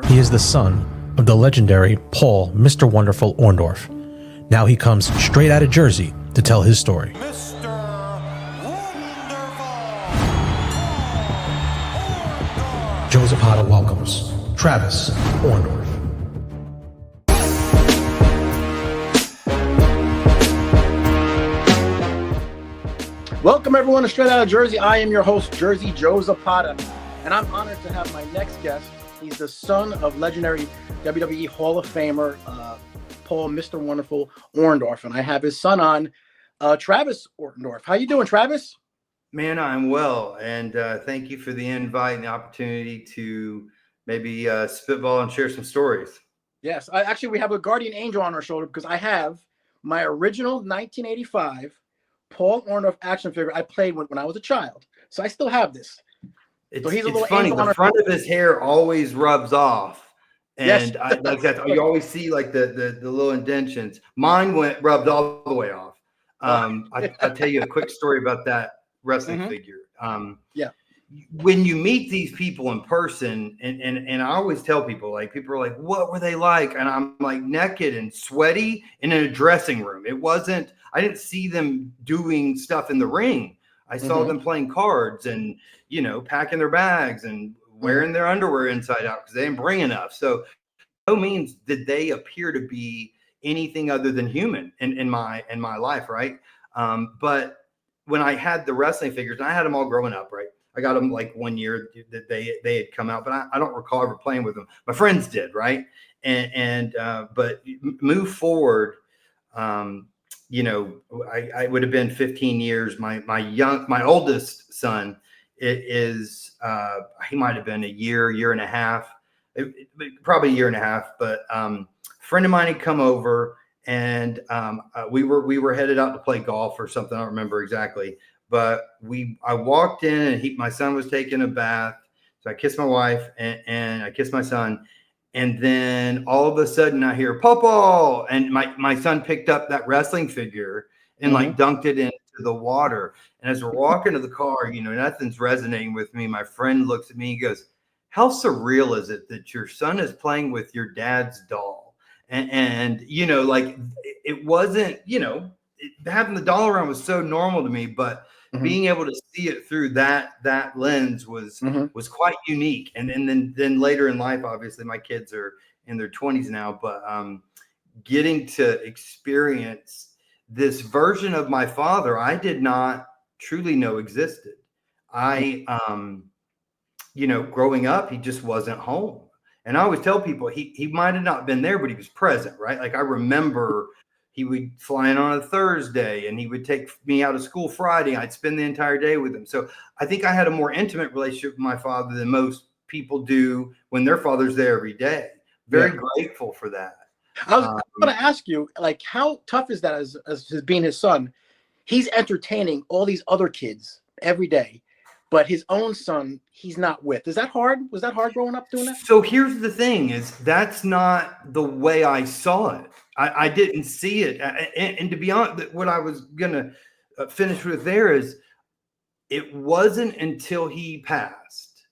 He is the son of the legendary Paul Mr. Wonderful Orndorff. Now he comes straight out of Jersey to tell his story. Mr. Wonderful. Joe Zapata welcomes Travis Orndorff. Welcome everyone to Straight Out of Jersey. I am your host, Jersey Joe Zapata, and I'm honored to have my next guest. He's the son of legendary WWE Hall of Famer, Paul Mr. Wonderful Orndorff, and I have his son on, Travis Orndorff. How you doing, Travis? Man, I'm well, and thank you for the invite and the opportunity to maybe spitball and share some stories. Yes, we have a guardian angel on our shoulder because I have my original 1985 Paul Orndorff action figure I played when I was a child. So I still have this. It's funny. The front of his hair always rubs off. And yes. Like that, you always see like the little indentions. Mine rubbed all the way off. I'll tell you a quick story about that wrestling figure. When you meet these people in person, and I always tell people, like, people are like, what were they like? And I'm like, naked and sweaty and in a dressing room. I didn't see them doing stuff in the ring. I saw them playing cards and, packing their bags and wearing their underwear inside out because they didn't bring enough. So no means did they appear to be anything other than human in my life, right? But when I had the wrestling figures, and I had them all growing up, right? I got them like 1 year that they had come out, but I don't recall ever playing with them. My friends did, right? But move forward, I would have been 15 years. My oldest son is he might have been a year and a half, probably a year and a half. But a friend of mine had come over, and we were headed out to play golf or something. I don't remember exactly. But I walked in, and my son was taking a bath. So I kissed my wife and I kissed my son. And then all of a sudden I hear Papa, and my son picked up that wrestling figure and like dunked it into the water. And as we're walking to the car, nothing's resonating with me. My friend looks at me, he goes, how surreal is it that your son is playing with your dad's doll? And like it wasn't, having the doll around was so normal to me, but being able to see it through that lens was quite unique. And then later in life, obviously my kids are in their 20s now, but getting to experience this version of my father, I did not truly know existed. Growing up, he just wasn't home. And I always tell people he might have not been there, but he was present, right? Like I remember he would fly in on a Thursday, and he would take me out of school Friday. I'd spend the entire day with him. So I think I had a more intimate relationship with my father than most people do when their father's there every day. Very grateful for that. I was going to ask you, like, how tough is that as being his son? He's entertaining all these other kids every day, but his own son, he's not with. Is that hard? Was that hard growing up doing that? So here's the thing is that's not the way I saw it. I didn't see it. And to be honest, what I was going to finish with there is it wasn't until he passed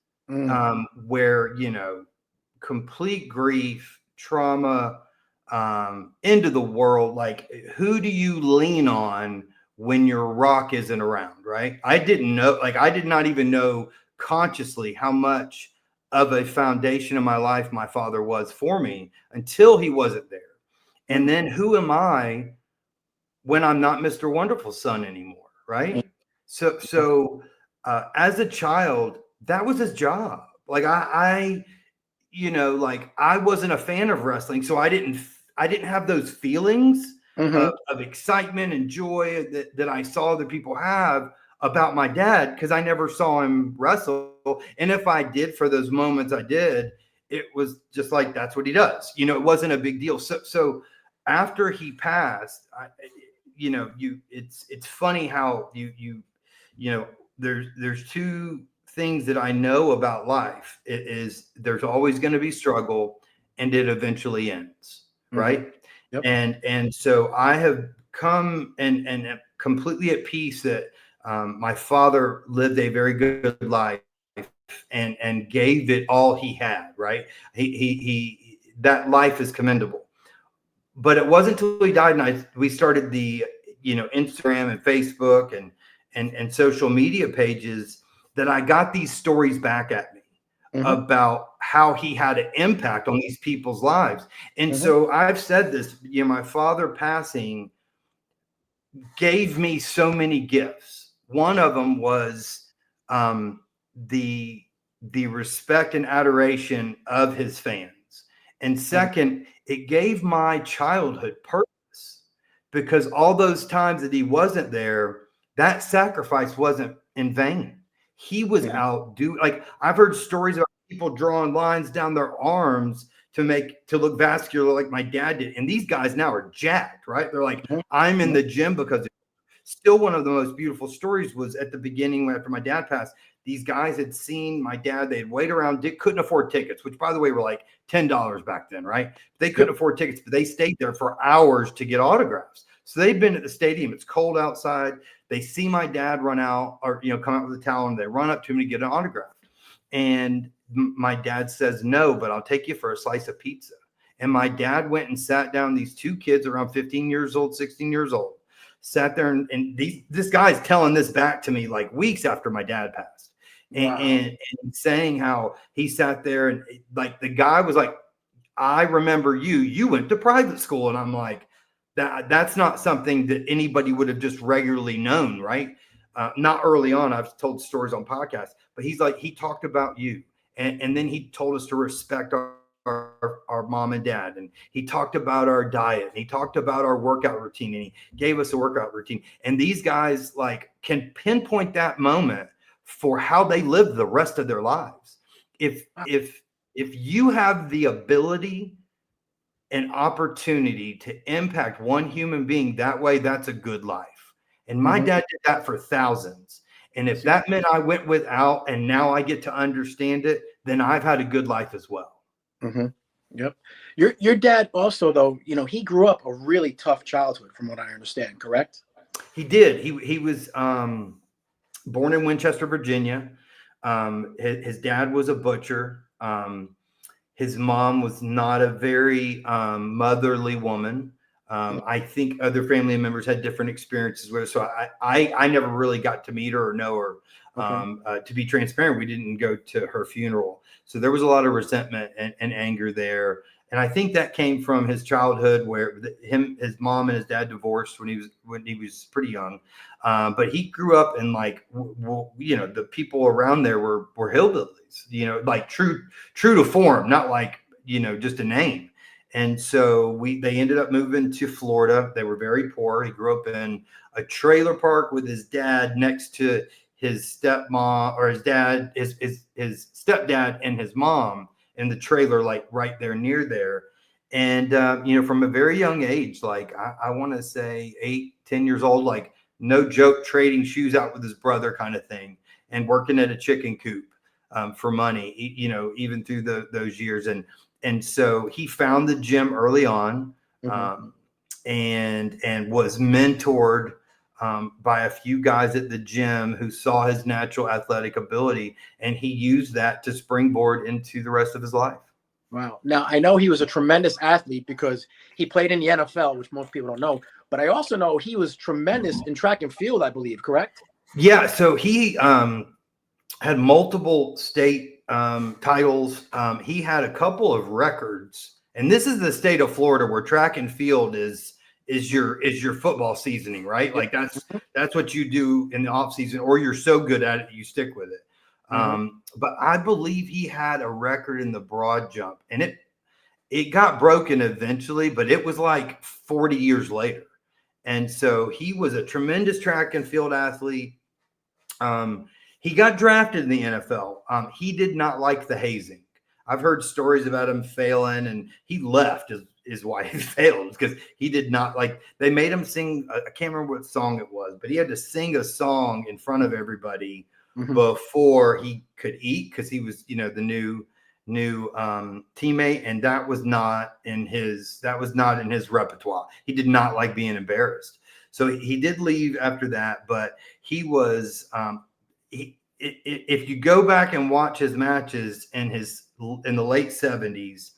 where, complete grief, trauma, into the world. Like, who do you lean on when your rock isn't around, right? I didn't know, like I did not even know consciously how much of a foundation in my life my father was for me until he wasn't there. And then who am I when I'm not Mr. Wonderful's son anymore, right? So as a child, that was his job. Like I wasn't a fan of wrestling, so I didn't have those feelings of excitement and joy that I saw that people have about my dad because I never saw him wrestle. And if I did, for those moments I did, it was just like, that's what he does. It wasn't a big deal. So after he passed, it's funny how there's two things that I know about life. It is there's always going to be struggle, and it eventually ends, right? Yep. And so I have come and am completely at peace that my father lived a very good life and gave it all he had, right? He that life is commendable. But it wasn't until he died and we started the, Instagram and Facebook and social media pages that I got these stories back at me about how he had an impact on these people's lives. And so I've said this, my father passing gave me so many gifts. One of them was the respect and adoration of his fans. And second, it gave my childhood purpose, because all those times that he wasn't there, that sacrifice wasn't in vain. He was out like I've heard stories about people drawing lines down their arms to look vascular like my dad did. And these guys now are jacked, right? They're like, I'm in the gym because still one of the most beautiful stories was at the beginning after my dad passed. These guys had seen my dad. They'd wait around, couldn't afford tickets, which by the way were like $10 back then, right? They couldn't afford tickets, but they stayed there for hours to get autographs. So they'd been at the stadium. It's cold outside. They see my dad run out or, come out with a towel, and they run up to him to get an autograph. And my dad says, no, but I'll take you for a slice of pizza. And my dad went and sat down. These two kids around 15 years old, 16 years old, sat there. And this guy's telling this back to me like weeks after my dad passed. And saying how he sat there and like the guy was like, I remember you went to private school. And I'm like, that's not something that anybody would have just regularly known, right? Not early on. I've told stories on podcasts, but he's like, he talked about you. And then he told us to respect our mom and dad. And he talked about our diet. And he talked about our workout routine. And he gave us a workout routine. And these guys like can pinpoint that moment for how they live the rest of their lives. If you have the ability and opportunity to impact one human being that way, that's a good life. And my dad did that for thousands. And if that meant I went without and now I get to understand it, then I've had a good life as well. Yep. Your dad also, though, he grew up a really tough childhood from what I understand, correct? He did. He was born in Winchester, Virginia. His dad was a butcher. His mom was not a very motherly woman. I think other family members had different experiences with her. So I never really got to meet her or know her. To be transparent, we didn't go to her funeral. So there was a lot of resentment and anger there. And I think that came from his childhood where his mom and his dad divorced when he was pretty young. But he grew up in like, the people around there were hillbillies, like true to form, not like, just a name. And so they ended up moving to Florida. They were very poor. He grew up in a trailer park with his dad next to his stepmom, or his stepdad and his mom in the trailer, like right there near there. And, from a very young age, like I want to say 8-10 years old, like no joke, trading shoes out with his brother kind of thing, and working at a chicken coop for money, even through those years. And so he found the gym early on, and was mentored by a few guys at the gym who saw his natural athletic ability, and he used that to springboard into the rest of his life. Wow. Now, I know he was a tremendous athlete because he played in the NFL, which most people don't know, but I also know he was tremendous in track and field, I believe, correct? Yeah. So he had multiple state titles. He had a couple of records, and this is the state of Florida where track and field is your football seasoning, right? Like that's what you do in the off season, or you're so good at it you stick with it. But I believe he had a record in the broad jump, and it got broken eventually, but it was like 40 years later. And so he was a tremendous track and field athlete. He got drafted in the NFL. He did not like the hazing. I've heard stories about him failing, and he left is why he failed, because he did not like, they made him sing. I can't remember what song it was, but he had to sing a song in front of everybody before he could eat, because he was, the new teammate, and that was not in his repertoire. He did not like being embarrassed. So he did leave after that, but he was if you go back and watch his matches in the late 70s,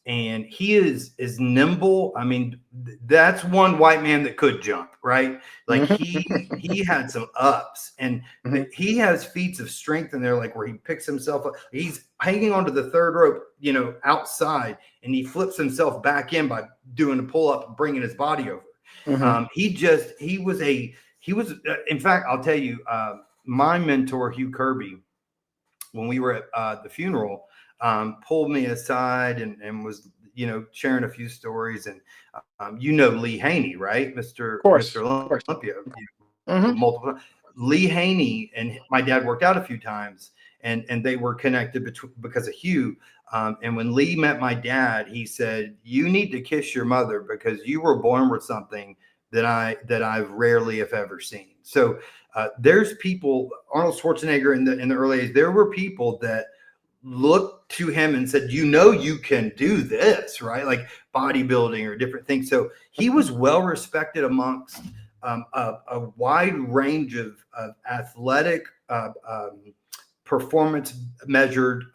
and he is nimble. I mean, that's one white man that could jump, right? Like he had some ups, and he has feats of strength in there, like where he picks himself up. He's hanging onto the third rope, outside, and he flips himself back in by doing a pull up and bringing his body over. He was in fact, I'll tell you, my mentor, Hugh Kirby, when we were at the funeral, pulled me aside and was, sharing a few stories. And, Lee Haney, right? Mr. Olympia, multiple. Lee Haney and my dad worked out a few times, and they were connected because of Hugh. And when Lee met my dad, he said, "You need to kiss your mother because you were born with something that I've rarely, if ever, seen." So there's people, Arnold Schwarzenegger in the early days, there were people that looked to him and said, you can do this, right? Like bodybuilding or different things. So he was well respected amongst a wide range of athletic performance measured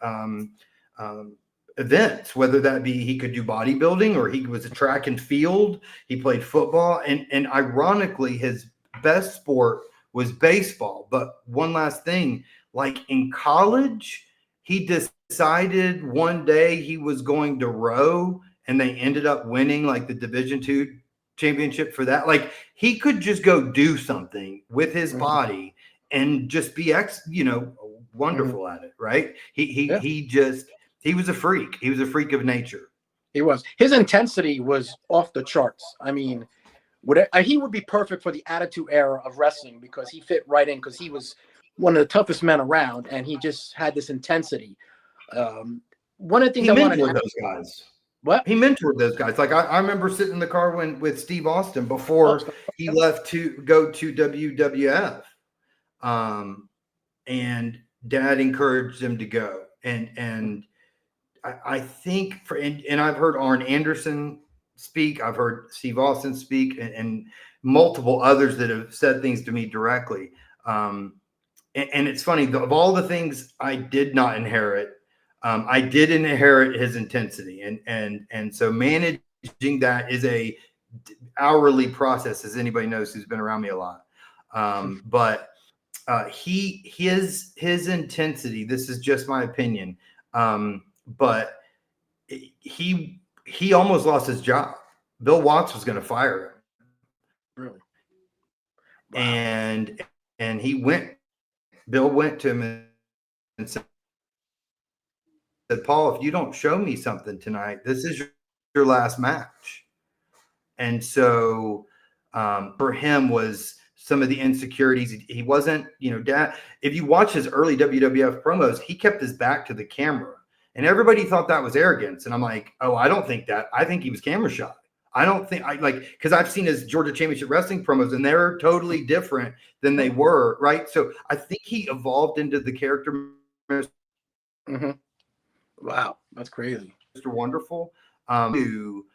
events, whether that be he could do bodybuilding or he was a track and field. He played football, and ironically, his best sport was baseball. But one last thing, like in college, he decided one day he was going to row, and they ended up winning like the Division II championship for that. Like he could just go do something with his body and just be wonderful at it, right? He was a freak. He was a freak of nature. He was. His intensity was off the charts. I mean, he would be perfect for the Attitude Era of wrestling because he fit right in because he was one of the toughest men around, and he just had this intensity. One of the things I wanted to mentored those guys. What? He mentored those guys. Like I remember sitting in the car with Steve Austin before he left to go to WWF. And Dad encouraged him to go. And I think and I've heard Arn Anderson speak. I've heard Steve Austin speak, and multiple others that have said things to me directly. And it's funny, of all the things I did not inherit, I did inherit his intensity. And so managing that is a hourly process, as anybody knows who's been around me a lot. But his intensity, this is just my opinion, but he almost lost his job. Bill Watts was going to fire him. Really? Wow. And Bill went to him and said, "Paul, if you don't show me something tonight, this is your last match." And so for him was some of the insecurities. He wasn't, Dad, if you watch his early WWF promos, he kept his back to the camera, and everybody thought that was arrogance. And I'm like, oh, I don't think that. I think he was camera shy. I don't think because I've seen his Georgia Championship Wrestling promos, and they're totally different than they were, right? So I think he evolved into the character. Wow, that's crazy. Mr. Wonderful, do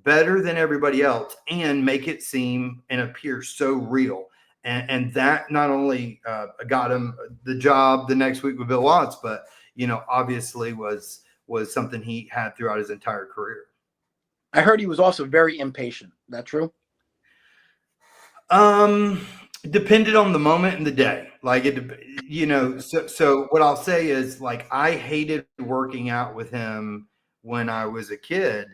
better than everybody else and make it seem and appear so real. And that not only got him the job the next week with Bill Watts, but obviously was something he had throughout his entire career. I heard he was also very impatient. That true? Depended on the moment and the day. Like so what I'll say is, like, I hated working out with him when I was a kid.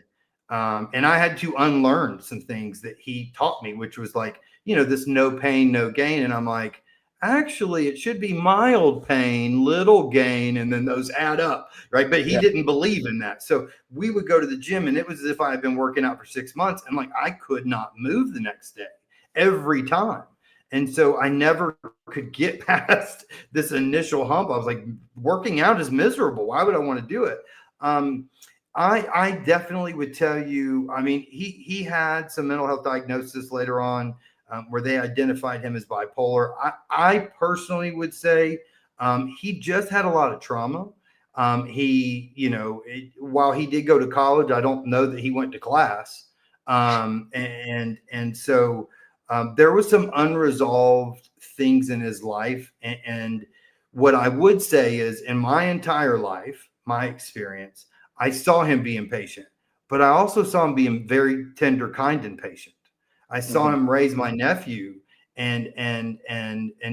And I had to unlearn some things that he taught me, which was like, this no pain, no gain. And I'm like, actually, it should be mild pain, little gain, and then those add up, right? But he didn't believe in that. So we would go to the gym, and it was as if I had been working out for 6 months, and like I could not move the next day every time. And so I never could get past this initial hump. I was like, working out is miserable. Why would I want to do it? I definitely would tell you, I mean, he had some mental health diagnosis later on, where they identified him as bipolar. I personally would say he just had a lot of trauma. While he did go to college, I don't know that he went to class. And so there was some unresolved things in his life. And What I would say is, in my entire life, my experience, I saw him be impatient, but I also saw him being very tender, kind, and patient. I saw him raise my nephew and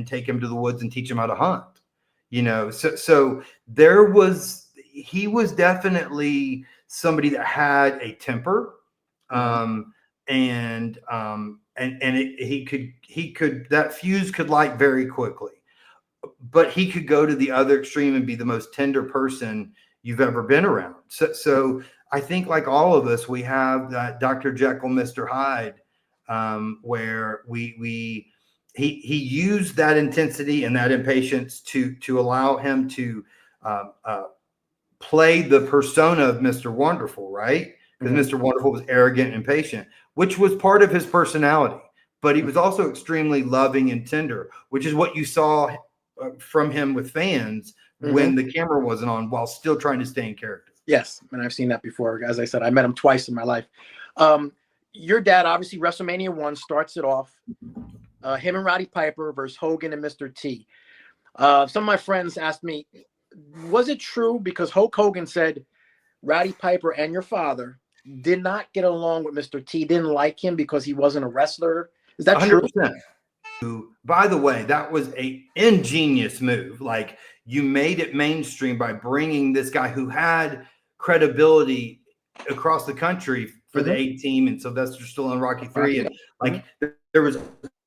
take him to the woods and teach him how to hunt. You know, so he was definitely somebody that had a temper, he could that fuse could light very quickly, but he could go to the other extreme and be the most tender person you've ever been around. So I think, like all of us, we have that Dr. Jekyll, Mr. Hyde, where he used that intensity and that impatience to allow him to play the persona of Mr. Wonderful, right? Because Mr. Wonderful was arrogant and impatient, which was part of his personality. But he was also extremely loving and tender, which is what you saw from him with fans when the camera wasn't on, while still trying to stay in character. Yes, and I've seen that before. As I said, I met him twice in my life. Your dad, obviously, WrestleMania 1 starts it off. Him and Roddy Piper versus Hogan and Mr. T. Some of my friends asked me, was it true? Because Hulk Hogan said Roddy Piper and your father did not get along with Mr. T, didn't like him because he wasn't a wrestler. Is that 100%? True? By the way, that was an ingenious move. Like, you made it mainstream by bringing this guy who had credibility across the country for the A-Team and Sylvester Stallone, Rocky 3. And like, there was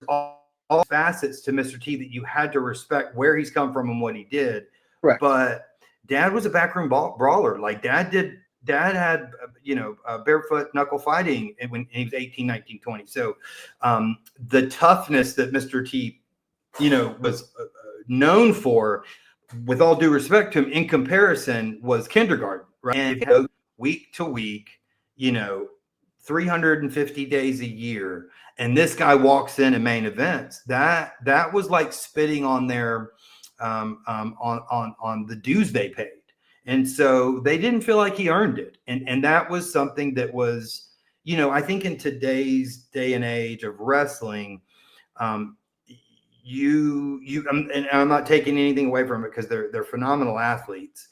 all facets to Mr. T that you had to respect where he's come from and what he did. Correct. But Dad was a backroom brawler. Like, Dad had, barefoot knuckle fighting when he was 18, 19, 20. So the toughness that Mr. T, was known for, with all due respect to him, in comparison, was kindergarten, right? And week to week, 350 days a year. And this guy walks in main events. That was like spitting on their on the dues they paid. And so they didn't feel like he earned it. And that was something that was, I think in today's day and age of wrestling, and I'm not taking anything away from it, because they're phenomenal athletes.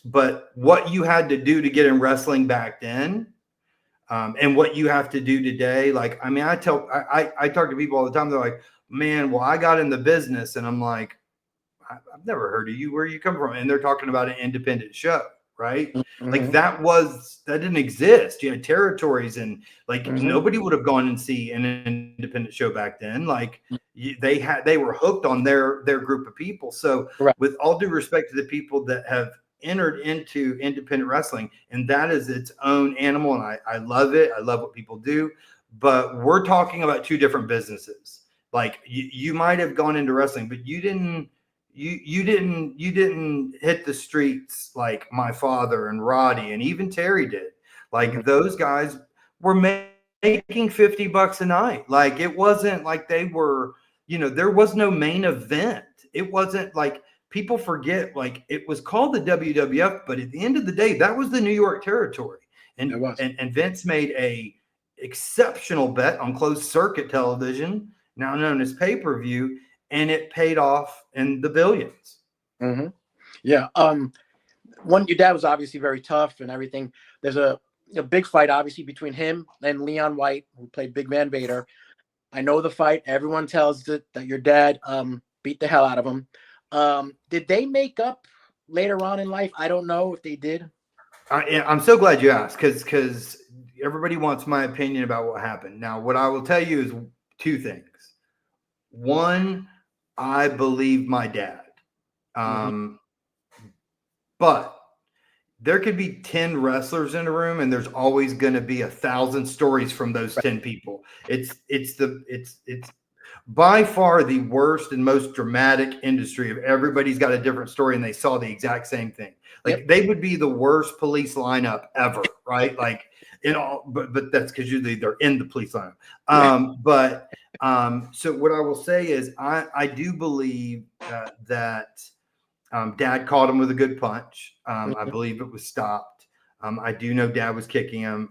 But what you had to do to get in wrestling back then, and what you have to do today, like, I mean, I talk to people all the time. They're like, man, well, I got in the business, and I'm like, I've never heard of you. Where you come from? And they're talking about an independent show, right? Like, that didn't exist. You had territories, and like nobody would have gone and see an independent show back then. Like, they were hooked on their group of people. So with all due respect to the people that have entered into independent wrestling, and that is its own animal, and I love it. I love what people do, but we're talking about two different businesses. Like, you might have gone into wrestling, but you didn't hit the streets like my father and Roddy and even Terry did. Like, those guys were making $50 a night. Like, it wasn't like they were, there was no main event. It wasn't like, people forget, like, it was called the WWF, but at the end of the day, that was the New York territory. And Vince made a exceptional bet on closed circuit television, now known as pay-per-view, and it paid off in the billions. Yeah. Your dad was obviously very tough and everything. There's a big fight, obviously, between him and Leon White, who played Big Man Vader. I know the fight. Everyone tells that your dad beat the hell out of him. Did they make up later on in life? I don't know if they did. I'm so glad you asked, because everybody wants my opinion about what happened. Now, what I will tell you is two things. One, I believe my dad. But there could be 10 wrestlers in a room, and there's always going to be 1,000 stories from those 10 people. It's by far the worst and most dramatic industry of everybody's got a different story, and they saw the exact same thing. Like, they would be the worst police lineup ever, right? Like, but that's because usually they're in the police lineup. So what I will say is, I do believe that Dad caught him with a good punch. I believe it was stopped. I do know Dad was kicking him.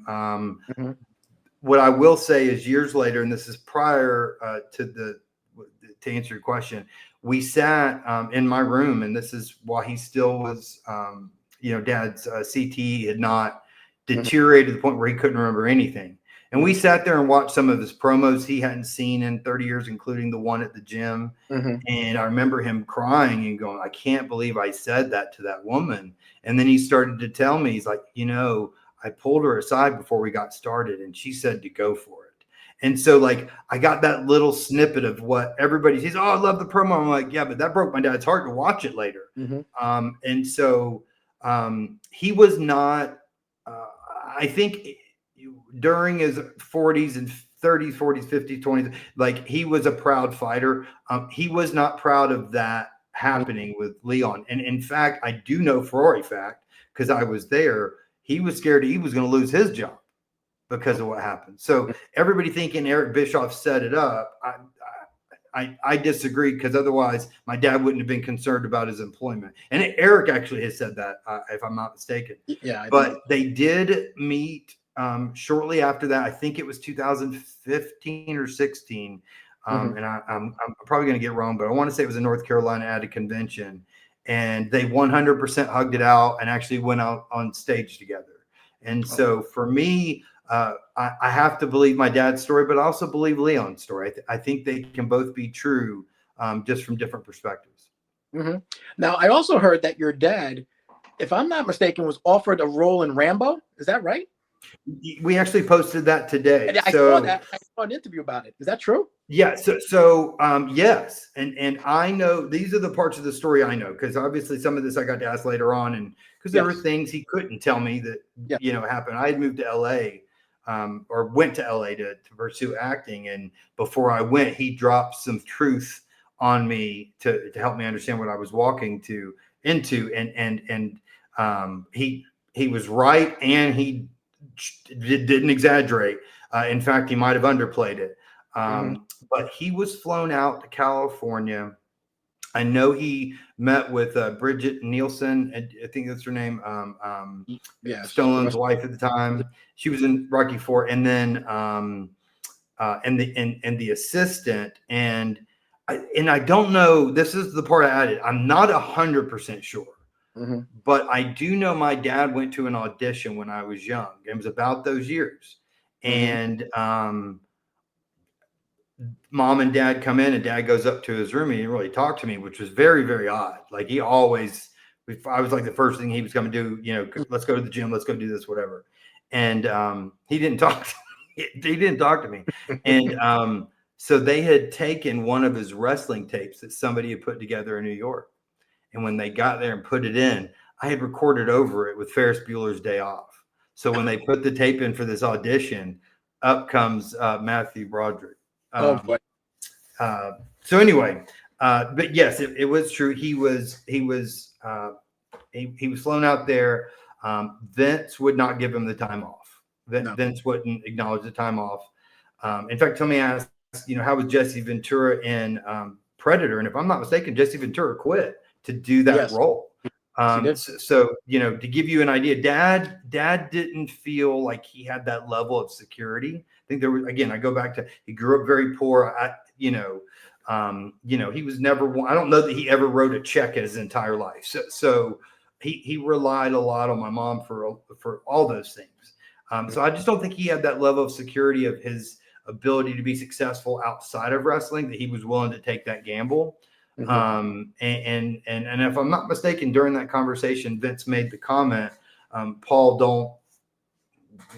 What I will say is, years later, and this is prior to answer your question, we sat in my room, and this is why he still was, Dad's CT had not deteriorated to the point where he couldn't remember anything. And we sat there and watched some of his promos he hadn't seen in 30 years, including the one at the gym. And I remember him crying and going, I can't believe I said that to that woman. And then he started to tell me, he's like, I pulled her aside before we got started and she said to go for it. And so like, I got that little snippet of what everybody says. Oh, I love the promo. I'm like, yeah, but that broke my dad's heart to watch it later. And so he was not, I think during his 40s and 30s, 40s, 50s, 20s, like he was a proud fighter. He was not proud of that happening with Leon. And in fact, I do know for a fact, because I was there, he was scared he was going to lose his job because of what happened. So everybody thinking Eric Bischoff set it up, I disagree, because otherwise my dad wouldn't have been concerned about his employment. And Eric actually has said that, if I'm not mistaken. Yeah. But they did meet shortly after that. I think it was 2015 or 16. And I'm probably going to get wrong, but I want to say it was in North Carolina at a convention. And they 100% hugged it out and actually went out on stage together. And so for me, I have to believe my dad's story, but I also believe Leon's story. I think they can both be true, just from different perspectives. Now, I also heard that your dad, if I'm not mistaken, was offered a role in Rambo. Is that right? We actually posted that today. I saw that. I saw an interview about it. Is that true? Yeah. So yes. And I know these are the parts of the story I know, because obviously some of this I got to ask later on, and because there were things he couldn't tell me that, happened. I had moved to LA, or went to LA to pursue acting. And before I went, he dropped some truth on me to help me understand what I was walking into. And he was right. And he didn't exaggerate. In fact, he might've underplayed it. But he was flown out to California. I know he met with Bridget Nielsen. I think that's her name. Stallone's wife at the time. She was in Rocky IV, and then and the assistant. And I don't know. This is the part I added. I'm not 100% sure, but I do know my dad went to an audition when I was young. It was about those years, and mom and dad come in, and dad goes up to his room and he didn't really talk to me, which was very, very odd. Like I was like the first thing he was going to do, let's go to the gym, let's go do this, whatever. And he didn't talk to me. He didn't talk to me. And so they had taken one of his wrestling tapes that somebody had put together in New York. And when they got there and put it in, I had recorded over it with Ferris Bueller's Day Off. So when they put the tape in for this audition, up comes Matthew Broderick. So anyway, but yes, it was true. He was flown out there. Vince would not give him the time off. Vince wouldn't acknowledge the time off. In fact, somebody asked, how was Jesse Ventura in Predator? And if I'm not mistaken, Jesse Ventura quit to do that role. So, to give you an idea, dad didn't feel like he had that level of security. I think there was, again, I go back to, he grew up very poor. He was never, I don't know that he ever wrote a check in his entire life. So he relied a lot on my mom for all those things. So I just don't think he had that level of security of his ability to be successful outside of wrestling, that he was willing to take that gamble. And if I'm not mistaken, during that conversation, Vince made the comment, Paul,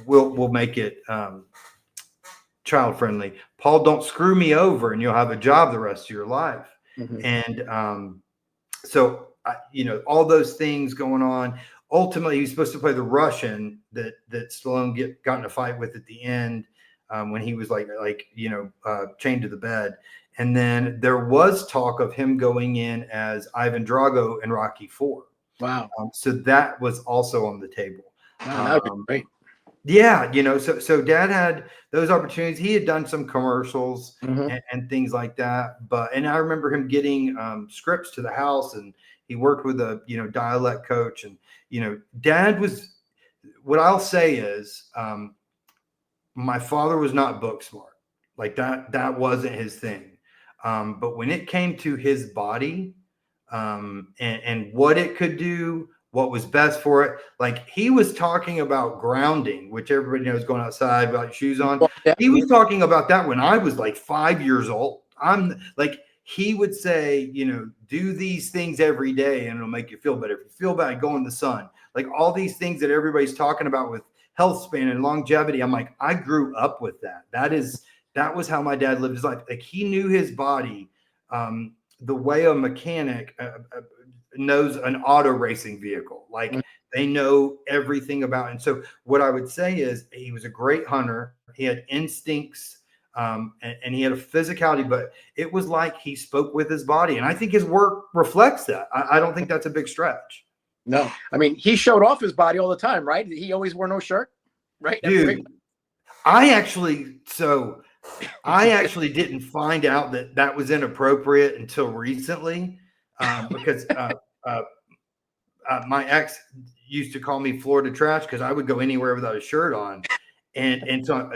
we'll make it child friendly. Paul, don't screw me over and you'll have a job the rest of your life. And so all those things going on. Ultimately, he was supposed to play the Russian that Stallone got in a fight with at the end, when he was chained to the bed. And then there was talk of him going in as Ivan Drago in Rocky IV. Wow. So that was also on the table. Wow, that would be great. Yeah. So dad had those opportunities. He had done some commercials and things like that. And I remember him getting scripts to the house, and he worked with a, dialect coach. And, dad was, what I'll say is, my father was not book smart. Like that wasn't his thing. But when it came to his body, and what it could do, what was best for it, like he was talking about grounding, which everybody knows, going outside without shoes on. He was talking about that when I was like 5 years old. I'm like, he would say, do these things every day and it'll make you feel better. If you feel bad, go in the sun. Like all these things that everybody's talking about with health span and longevity. I'm like, I grew up with that. That was how my dad lived his life. Like he knew his body the way a mechanic knows an auto racing vehicle. Like they know everything about it. And so what I would say is he was a great hunter. He had instincts. And he had a physicality, but it was like he spoke with his body. And I think his work reflects that. I don't think that's a big stretch. No, I mean, he showed off his body all the time, right? He always wore no shirt, right? Dude, I actually didn't find out that was inappropriate until recently, because my ex used to call me Florida trash because I would go anywhere without a shirt on. And so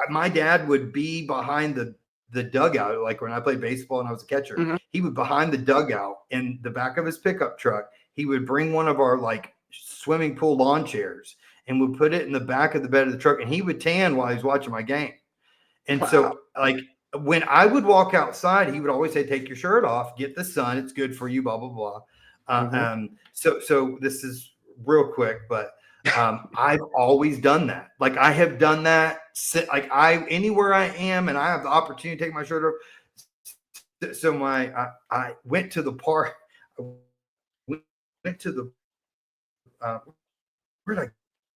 my dad would be behind the dugout, like when I played baseball and I was a catcher. He would behind the dugout in the back of his pickup truck. He would bring one of our like swimming pool lawn chairs and would put it in the back of the bed of the truck, and he would tan while he was watching my game. And so like when I would walk outside, he would always say, "Take your shirt off, get the sun. It's good for you." Blah blah blah. So this is real quick, but. I've always done that. Like I have done that. Like anywhere I am and I have the opportunity to take my shirt off. So I went to the park. Went to the, where did I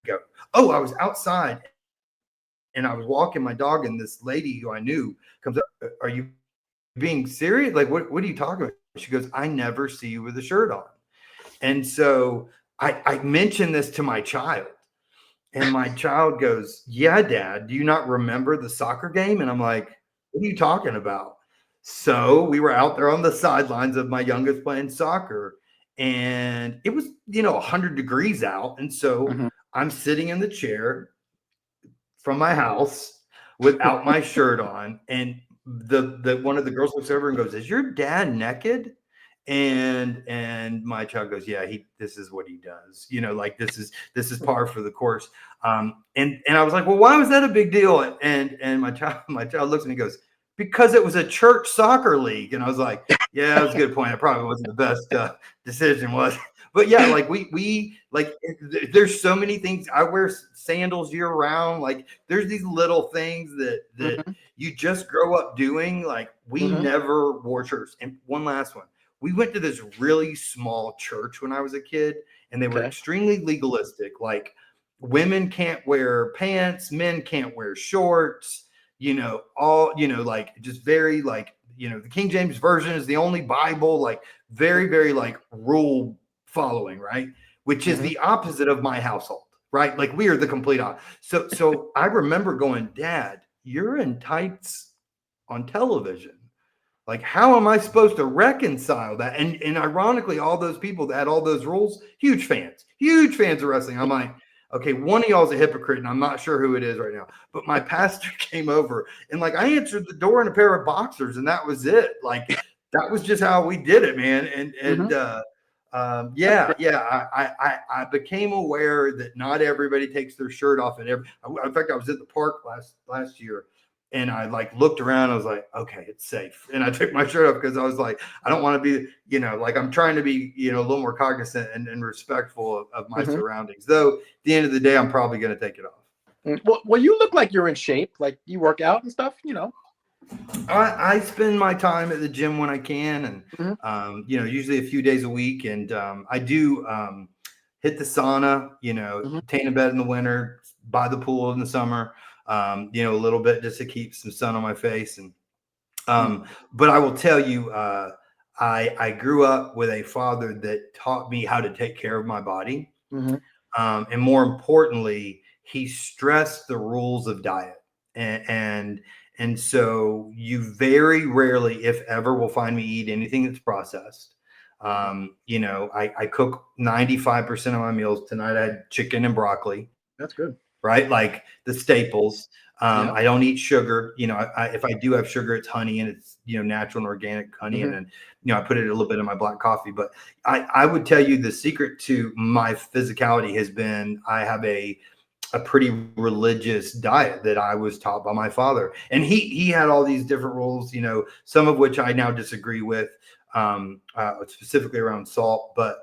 go? Oh, I was outside and I was walking my dog, and this lady who I knew comes up. "Are you being serious? Like, what are you talking about?" She goes, "I never see you with a shirt on." And so I mentioned this to my child, and my child goes, "Yeah, Dad, do you not remember the soccer game?" And I'm like, "What are you talking about?" So we were out there on the sidelines of my youngest playing soccer, and it was, 100 degrees out. And so I'm sitting in the chair from my house without my shirt on. And the one of the girls looks over and goes, "Is your dad naked?" And my child goes, "Yeah, this is what he does. Like this is par for the course." And I was like, "Well, why was that a big deal?" And my child looks at me and goes, "Because it was a church soccer league." And I was like, "Yeah, that was a good point. It probably wasn't the best decision, was." But yeah, like we like, there's so many things. I wear sandals year round. Like there's these little things that you just grow up doing. Like we never wore shirts. And one last one. We went to this really small church when I was a kid, and they were extremely legalistic. Like women can't wear pants, men can't wear shorts, like just very like, the King James Version is the only Bible, like very, very like rule following, right? Which is the opposite of my household, right? Like we are the complete opposite. So I remember going, "Dad, you're in tights on television. Like, how am I supposed to reconcile that?" And ironically, all those people that had all those rules, huge fans of wrestling. I'm like, okay, one of y'all is a hypocrite, and I'm not sure who it is right now. But my pastor came over, and like I answered the door in a pair of boxers, and that was it. Like that was just how we did it, man. I became aware that not everybody takes their shirt off at every. In fact, I was at the park last year. And I like looked around. I was like, okay, it's safe. And I took my shirt off because I was like, I don't want to be, like I'm trying to be, a little more cognizant and respectful of my surroundings. Though at the end of the day, I'm probably going to take it off. Well, you look like you're in shape. Like you work out and stuff, I spend my time at the gym when I can, and usually a few days a week. And I do hit the sauna, tan in bed in the winter, by the pool in the summer. A little bit just to keep some sun on my face. And but I will tell you, I grew up with a father that taught me how to take care of my body. And more importantly, he stressed the rules of diet. And so you very rarely, if ever, will find me eat anything that's processed. I cook 95% of my meals. Tonight I had chicken and broccoli. That's good. right? Like the staples. Yeah. I don't eat sugar. You know, if I do have sugar, it's honey, and it's, you know, natural and organic honey. And then, you know, I put it a little bit in my black coffee. But I would tell you the secret to my physicality has been I have a pretty religious diet that I was taught by my father. And he had all these different rules, you know, some of which I now disagree with, specifically around salt. But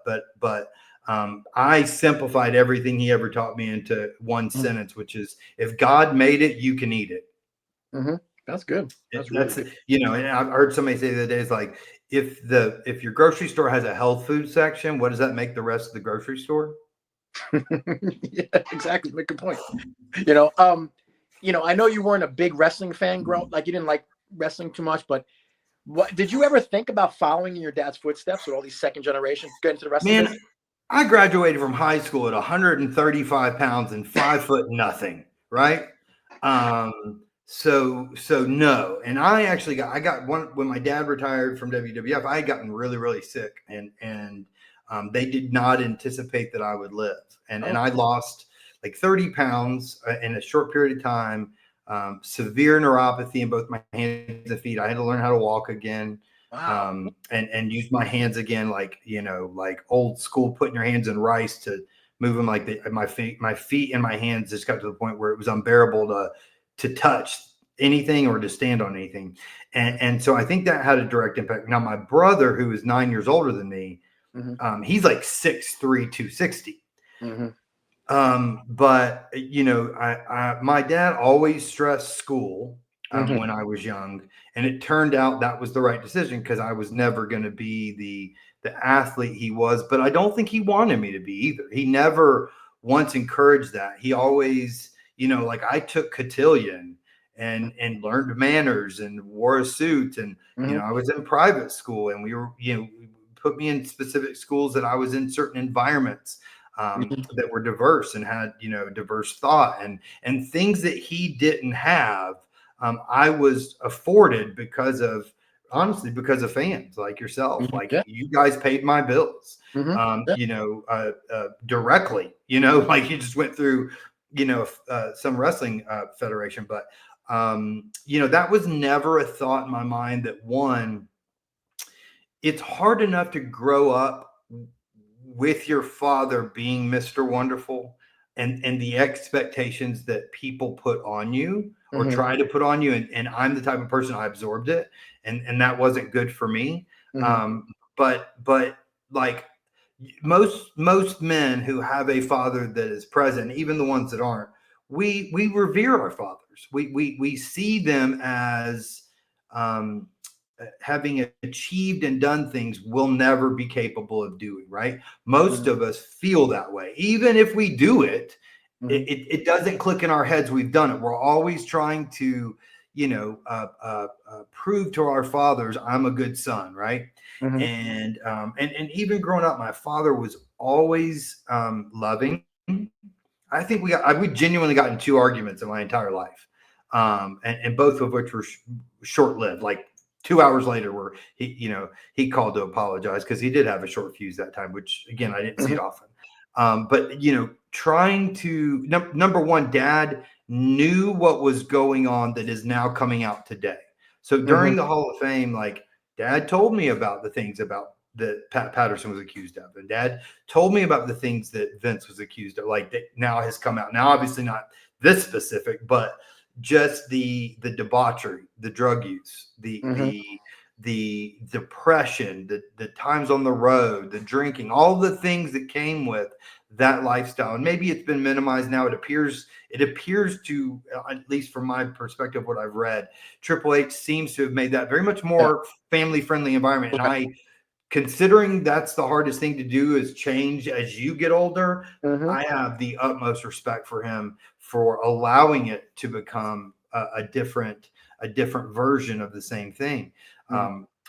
I simplified everything he ever taught me into one sentence, which is, if God made it, you can eat it. That's good. That's really good. You know, and I've heard somebody say the other day, is like, if your grocery store has a health food section, what does that make the rest of the grocery store? Yeah, exactly. Make a point. You know, I know you weren't a big wrestling fan, like you didn't like wrestling too much, but what did you ever think about following in your dad's footsteps with all these second generation getting into the wrestling? Man, I graduated from high school at 135 pounds and 5 foot nothing, right? So no. And I got one when my dad retired from WWF. I had gotten really, really sick, and they did not anticipate that I would live. And I lost like 30 pounds in a short period of time, severe neuropathy in both my hands and feet. I had to learn how to walk again. Wow. And use my hands again, like, you know, like old school, putting your hands in rice to move them. Like my feet and my hands just got to the point where it was unbearable to touch anything or to stand on anything. And so I think that had a direct impact. Now, my brother, who is 9 years older than me, he's like 6'3", 260. But you know, my dad always stressed school when I was young, and it turned out that was the right decision, because I was never going to be the athlete he was. But I don't think he wanted me to be either. He never once encouraged that. He always, you know, like, I took cotillion and learned manners and wore a suit, and you know, I was in private school, and we were, you know, put me in specific schools that I was in certain environments that were diverse and had, you know, diverse thought and things that he didn't have. I was afforded honestly because of fans like yourself. Like, you guys paid my bills, you know, directly, you know, like you just went through, you know, some wrestling federation. But, you know, that was never a thought in my mind that, one, it's hard enough to grow up with your father being Mr. Wonderful and the expectations that people put on you or try to put on you. And I'm the type of person, I absorbed it, and that wasn't good for me. But like most men who have a father that is present, even the ones that aren't, we revere our fathers. We see them as having achieved and done things we'll never be capable of doing, right? Most of us feel that way. Even if we do it, it doesn't click in our heads we've done it. We're always trying to, you know, prove to our fathers, I'm a good son, right? And even growing up, my father was always loving. I think we genuinely got in 2 arguments in my entire life, and both of which were short-lived. Like 2 hours later, where he called to apologize, because he did have a short fuse that time, which again, I didn't see it often. But you know, trying to number one, Dad knew what was going on that is now coming out today. So during the Hall of Fame, like, Dad told me about the things that Pat Patterson was accused of, and Dad told me about the things that Vince was accused of, like, that now has come out. Now, obviously not this specific, but just the debauchery, the drug use, the depression, the times on the road, the drinking, all the things that came with that lifestyle. And maybe it's been minimized now. It appears to, at least from my perspective, what I've read, Triple H seems to have made that very much more family friendly environment. And considering that's the hardest thing to do, is change as you get older, I have the utmost respect for him for allowing it to become a different version of the same thing.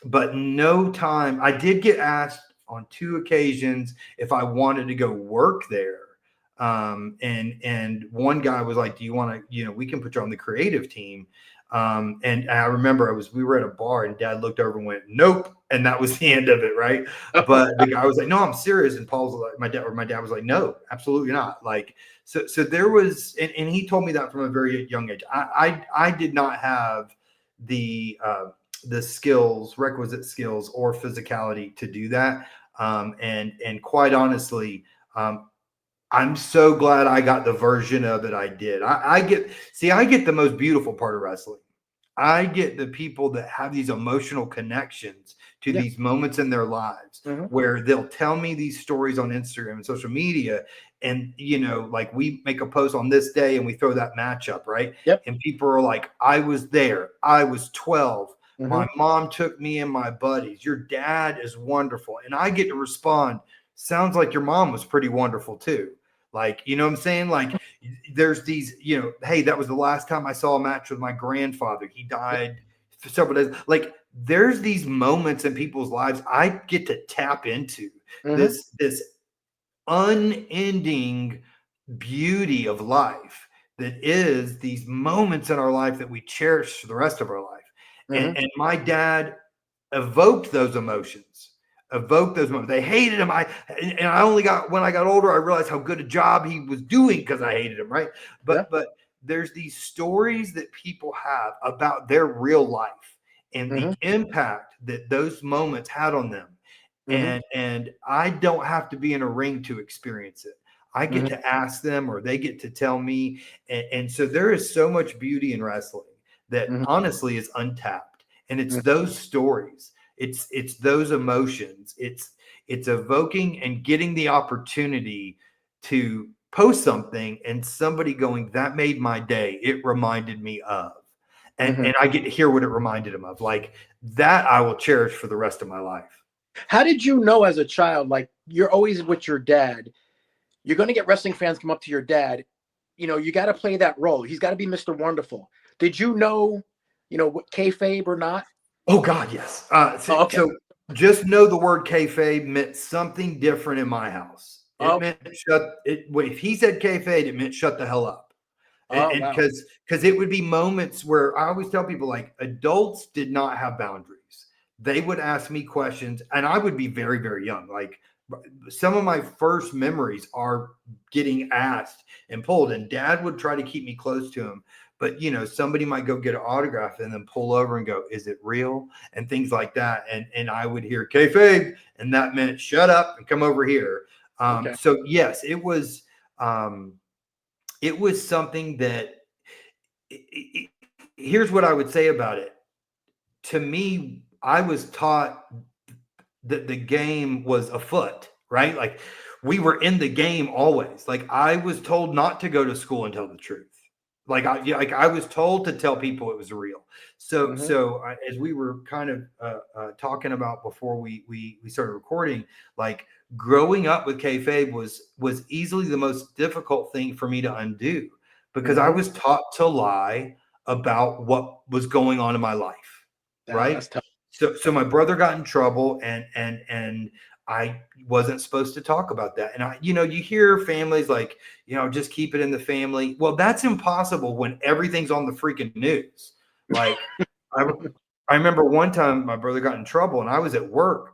But no time, I did get asked on 2 occasions if I wanted to go work there. And one guy was like, do you want to, you know, we can put you on the creative team. And I remember we were at a bar and Dad looked over and went, "Nope," and that was the end of it, right? But the guy was like, "No, I'm serious," and Paul's like, my dad was like, "No, absolutely not." Like, so there was, and he told me that from a very young age. I did not have the skills, requisite skills, or physicality to do that, and quite honestly, I'm so glad I got the version of it I did. I get the most beautiful part of wrestling. I get the people that have these emotional connections to these moments in their lives where they'll tell me these stories on Instagram and social media. And, like we make a post on this day and we throw that match up, right? Yep. And people are like, "I was there. I was 12. My mom took me and my buddies. Your dad is wonderful." And I get to respond, "Sounds like your mom was pretty wonderful too." Like, you know what I'm saying? Like, there's these, hey, that was the last time I saw a match with my grandfather. He died for several days. Like, there's these moments in people's lives I get to tap into this unending beauty of life that is these moments in our life that we cherish for the rest of our life. And my dad evoked those emotions. They hated him. And I only got, when I got older, I realized how good a job he was doing because I hated him, right? But there's these stories that people have about their real life and the impact that those moments had on them. And I don't have to be in a ring to experience it. I get to ask them, or they get to tell me. And so there is so much beauty in wrestling that honestly is untapped. And it's those stories. It's those emotions. It's evoking and getting the opportunity to post something and somebody going, "That made my day. It reminded me of," and I get to hear what it reminded them of. Like, that I will cherish for the rest of my life. How did you know as a child, like, you're always with your dad, you're going to get wrestling fans come up to your dad, you got to play that role. He's got to be Mr. Wonderful. Did you know, what kayfabe or not? Oh God, yes. Okay. So just know the word kayfabe meant something different in my house. It meant if he said kayfabe, it meant shut the hell up. And because it would be moments where I always tell people, like, adults did not have boundaries. They would ask me questions and I would be very, very young. Like, some of my first memories are getting asked and pulled, and Dad would try to keep me close to him. But, somebody might go get an autograph and then pull over and go, "Is it real?" And things like that. And I would hear kayfabe, and that meant shut up and come over here. So yes, it was something that here's what I would say about it. To me, I was taught that the game was afoot, right? Like, we were in the game always. Like, I was told not to go to school and tell the truth. Like, I was told to tell people it was real. So as we were kind of talking about before we started recording, like, growing up with kayfabe was easily the most difficult thing for me to undo, because I was taught to lie about what was going on in my life, right? That's tough. So my brother got in trouble, and I wasn't supposed to talk about that. And you hear families like, just keep it in the family. Well, that's impossible when everything's on the freaking news. Like, I remember one time my brother got in trouble and I was at work,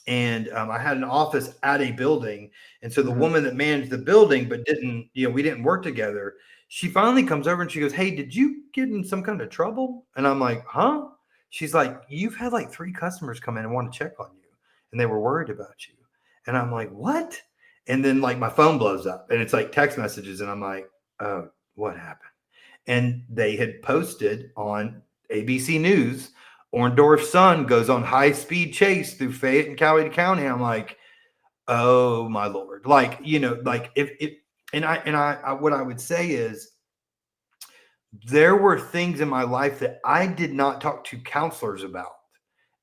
and I had an office at a building. And so the woman that managed the building, but we didn't work together. She finally comes over and she goes, "Hey, did you get in some kind of trouble?" And I'm like, "Huh?" She's like, "You've had like 3 customers come in and want to check on you, and they were worried about you." And I'm like, "What?" And then, like, my phone blows up and it's like text messages. And I'm like, "Oh, what happened?" And they had posted on ABC News, "Orndorff's son goes on high-speed chase through Fayette and Coweta County." I'm like, "Oh my Lord." Like, like, what I would say is, there were things in my life that I did not talk to counselors about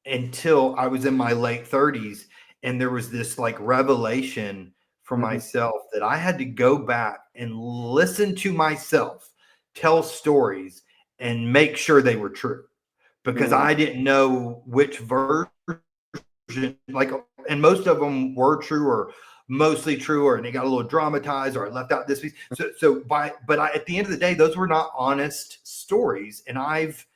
until I was in my late 30s. And there was this, like, revelation for myself that I had to go back and listen to myself tell stories and make sure they were true, because I didn't know which version, like, and most of them were true, mostly true, or and they got a little dramatized, or I left out this piece. At the end of the day, those were not honest stories, and I've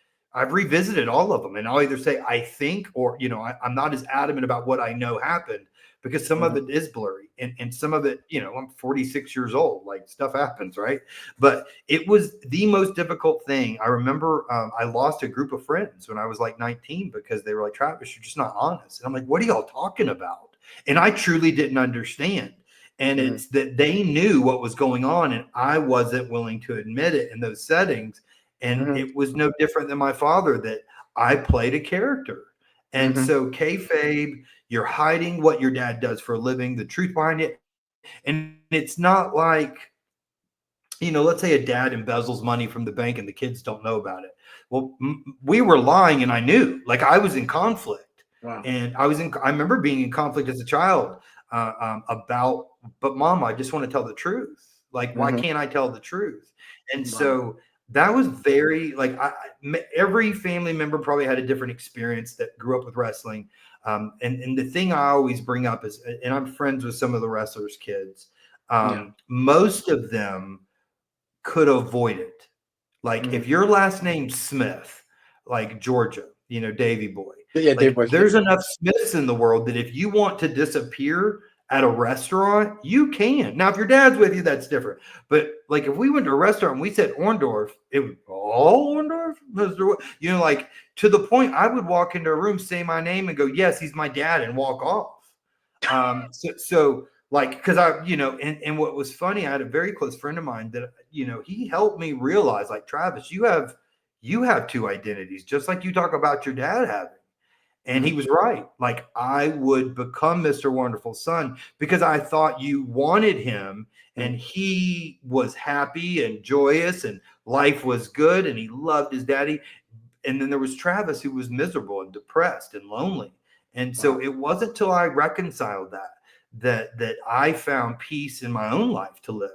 revisited all of them, and I'll either say I think, or I'm not as adamant about what I know happened, because some of it is blurry, and some of it, I'm 46 years old, like stuff happens, right? But it was the most difficult thing. I remember I lost a group of friends when I was like 19 because they were like, Travis, you're just not honest. And I'm like, what are y'all talking about? And I truly didn't understand. And it's that they knew what was going on, and I wasn't willing to admit it in those settings. And it was no different than my father, that I played a character. And so kayfabe, you're hiding what your dad does for a living, the truth behind it. And it's not like, let's say a dad embezzles money from the bank and the kids don't know about it. Well, we were lying, and I knew, like, I was in conflict. Wow. And I remember being in conflict as a child about, but Mom, I just want to tell the truth. Like, why can't I tell the truth? And so that was very, like, every family member probably had a different experience that grew up with wrestling. And the thing I always bring up is, and I'm friends with some of the wrestlers' kids, most of them could avoid it. Like, if your last name's Smith, like Georgia, Davy Boy. Yeah, Dave Boy. There's enough Smiths in the world that if you want to disappear at a restaurant, you can. Now, if your dad's with you, that's different. But like, if we went to a restaurant and we said Orndorff, it would all Orndorff, like, to the point I would walk into a room, say my name, and go, yes, he's my dad, and walk off. So like, because and what was funny, I had a very close friend of mine that, he helped me realize, like, Travis, you have two identities, just like you talk about your dad having. And he was right. Like, I would become Mr. Wonderful Son because I thought you wanted him, and he was happy and joyous, and life was good, and he loved his daddy. And then there was Travis, who was miserable and depressed and lonely. And so it wasn't till I reconciled that I found peace in my own life to live.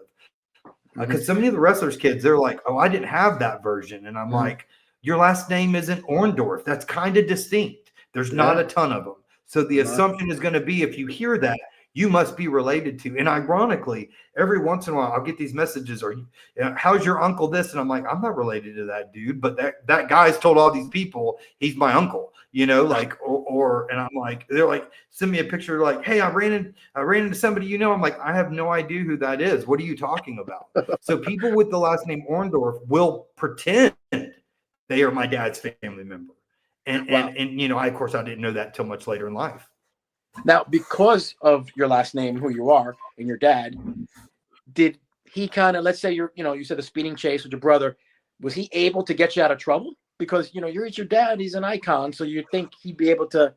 Because so many of the wrestlers' kids, they're like, oh, I didn't have that version. And I'm like, your last name isn't Orndorff. That's kind of distinct. There's not a ton of them. So the assumption is going to be, if you hear that, you must be related to. And ironically, every once in a while, I'll get these messages, or how's your uncle this? And I'm like, I'm not related to that dude, but that guy's told all these people he's my uncle, and I'm like, they're like, send me a picture, like, hey, I ran into somebody, I'm like, I have no idea who that is. What are you talking about? So people with the last name Orndorff will pretend they are my dad's family member. And of course, I didn't know that until much later in life. Now, because of your last name, who you are, and your dad, did he kind of, let's say you said the speeding chase with your brother, was he able to get you out of trouble? Because, you're your dad, he's an icon, so you'd think he'd be able to.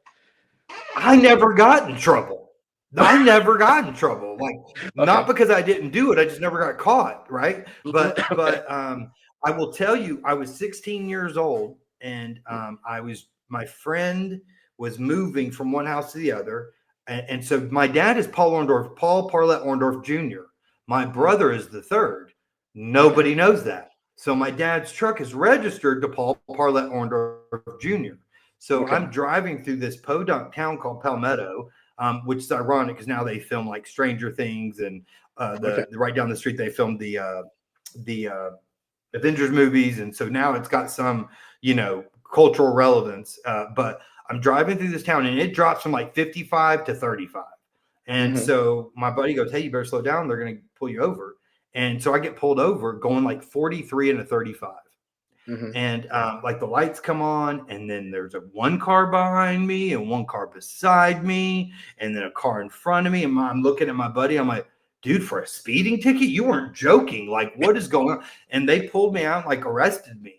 I never got in trouble. Like, not because I didn't do it, I just never got caught, right? But I will tell you, I was 16 years old, and my friend was moving from one house to the other. And so my dad is Paul Parlett Orndorff Jr. My brother is the third. Nobody knows that. So my dad's truck is registered to Paul Parlett Orndorff Jr. So I'm driving through this podunk town called Palmetto, which is ironic because now they film like Stranger Things, and right down the street they filmed the Avengers movies. And so now it's got some, cultural relevance. But I'm driving through this town, and it drops from like 55 to 35. And so my buddy goes, hey, you better slow down. They're going to pull you over. And so I get pulled over going like 43 and a 35. And like the lights come on, and then there's one car behind me and one car beside me, and then a car in front of me. And I'm looking at my buddy. I'm like, dude, for a speeding ticket? You weren't joking. Like, what is going on? And they pulled me out, like arrested me.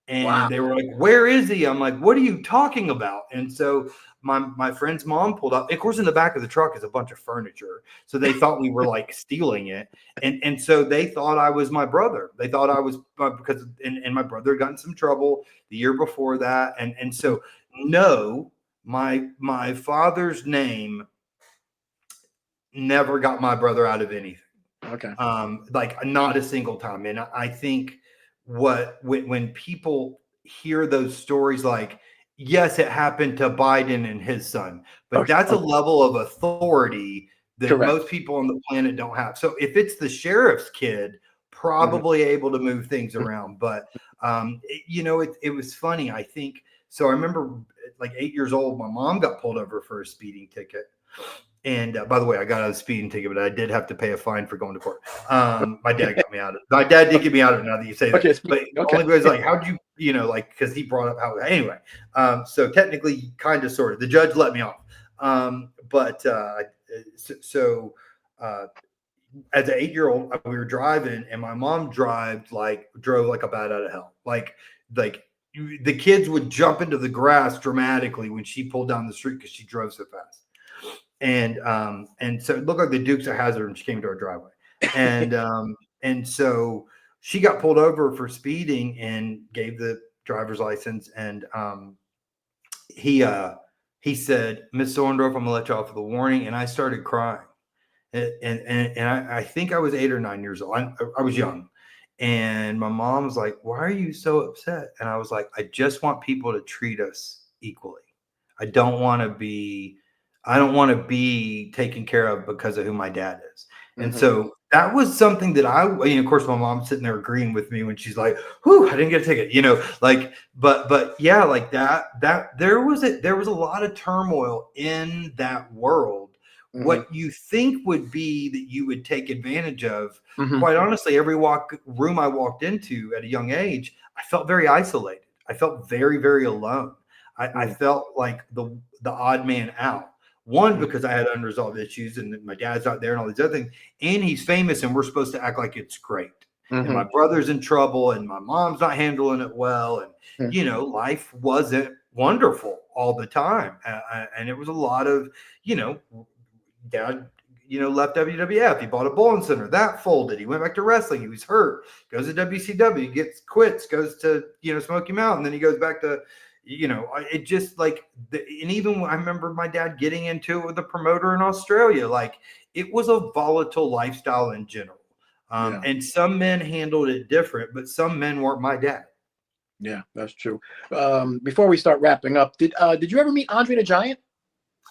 And they were like, where is he? I'm like, what are you talking about? And so my friend's mom pulled up. Of course, in the back of the truck is a bunch of furniture. So they thought we were like stealing it. And so they thought I was my brother. They thought I was because my brother got in some trouble the year before that. And so, no, my father's name never got my brother out of anything. Okay. Like not a single time. And I think when people hear those stories, like, yes, it happened to Biden and his son, but that's a level of authority that most people on the planet don't have. So if it's the sheriff's kid, probably able to move things around. But it was funny. I think so. I remember like 8 years old, my mom got pulled over for a speeding ticket. And by the way, I got a speeding ticket, but I did have to pay a fine for going to court. My dad got me out of it. My dad did get me out of it now that you say that. But only because like, how'd you, because he brought up how, anyway. So technically, kind of, sort of, the judge let me off. As an 8-year-old, we were driving, and my mom drove like a bat out of hell. Like the kids would jump into the grass dramatically when she pulled down the street because she drove so fast. And so it looked like the Dukes of Hazzard when she came to our driveway. And so she got pulled over for speeding and gave the driver's license. And he said, "Miss Orndorff, I'm gonna let you off with a warning." And I started crying. And I think I was 8 or 9 years old. I was young. And my mom was like, "Why are you so upset?" And I was like, "I just want people to treat us equally. I don't want to be taken care of because of who my dad is." And so that was something that of course, my mom's sitting there agreeing with me when she's like, "Whew, I didn't get a ticket," but yeah, like that there was a lot of turmoil in that world. What you think would be that you would take advantage of, quite honestly, every room I walked into at a young age, I felt very isolated. I felt very, very alone. I felt like the odd man out. One, because I had unresolved issues and my dad's not there and all these other things. And he's famous and we're supposed to act like it's great. And my brother's in trouble and my mom's not handling it well. And, life wasn't wonderful all the time. And it was a lot of, dad, left WWF. He bought a bowling center. That folded. He went back to wrestling. He was hurt. Goes to WCW. Quits. Goes to, Smoky Mountain. Then he goes back to, it just like, and even I remember my dad getting into it with a promoter in Australia. Like, it was a volatile lifestyle in general. And some men handled it different, but some men weren't my dad. Yeah, that's true. Before we start wrapping up, did you ever meet Andre the Giant?